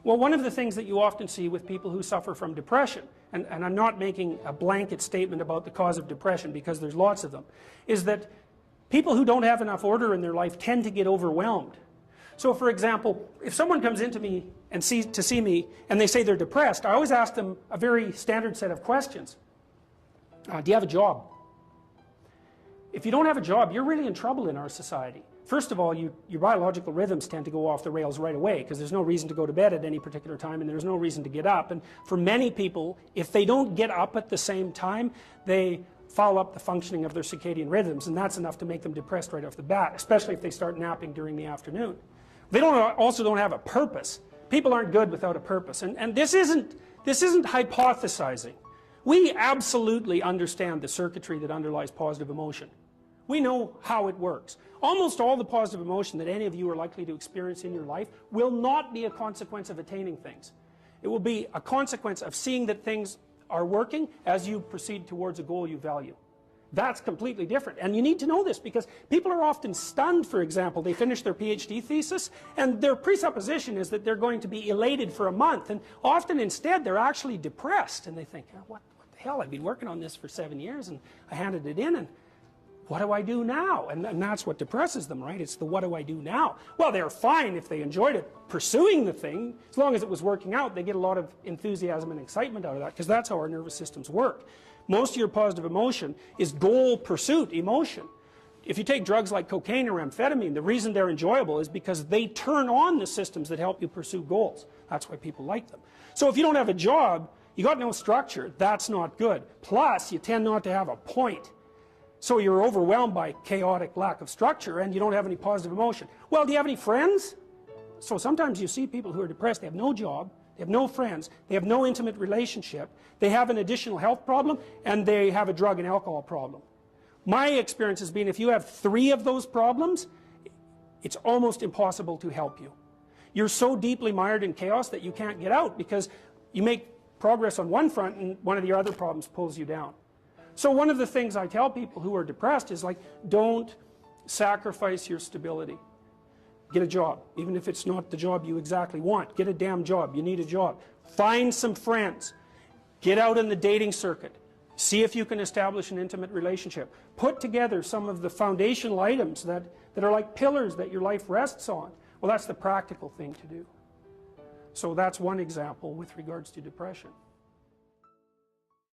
Well, one of the things that you often see with people who suffer from depression, and I'm not making a blanket statement about the cause of depression because there's lots of them, is that people who don't have enough order in their life tend to get overwhelmed. So for example, if someone comes into me and to see me and they say they're depressed, I always ask them a very standard set of questions. Do you have a job? If you don't have a job, you're really in trouble in our society. First of all, your biological rhythms tend to go off the rails right away because there's no reason to go to bed at any particular time and there's no reason to get up. And for many people, if they don't get up at the same time, they foul up the functioning of their circadian rhythms, and that's enough to make them depressed right off the bat, especially if they start napping during the afternoon. They also don't have a purpose. People aren't good without a purpose, and this isn't hypothesizing. We absolutely understand the circuitry that underlies positive emotion. We know how it works. Almost all the positive emotion that any of you are likely to experience in your life will not be a consequence of attaining things. It will be a consequence of seeing that things are working as you proceed towards a goal you value. That's completely different, and you need to know this because people are often stunned. For example, they finish their PhD thesis and their presupposition is that they're going to be elated for a month, and often instead they're actually depressed, and they think, what the hell, I've been working on this for 7 years and I handed it in, and what do I do now? And that's what depresses them, right? It's the what do I do now? Well, they're fine if they enjoyed it, pursuing the thing. As long as it was working out, they get a lot of enthusiasm and excitement out of that because that's how our nervous systems work. Most of your positive emotion is goal pursuit emotion. If you take drugs like cocaine or amphetamine, the reason they're enjoyable is because they turn on the systems that help you pursue goals. That's why people like them. So if you don't have a job, you got no structure, that's not good. Plus, you tend not to have a point. So you're overwhelmed by chaotic lack of structure and you don't have any positive emotion. Well, do you have any friends? So sometimes you see people who are depressed, they have no job, they have no friends, they have no intimate relationship, they have an additional health problem, and they have a drug and alcohol problem. My experience has been if you have 3 of those problems, it's almost impossible to help you. You're so deeply mired in chaos that you can't get out because you make progress on one front and one of the other problems pulls you down. So one of the things I tell people who are depressed is like, don't sacrifice your stability. Get a job, even if it's not the job you exactly want. Get a damn job, you need a job. Find some friends. Get out in the dating circuit. See if you can establish an intimate relationship. Put together some of the foundational items that are like pillars that your life rests on. Well, that's the practical thing to do. So that's one example with regards to depression.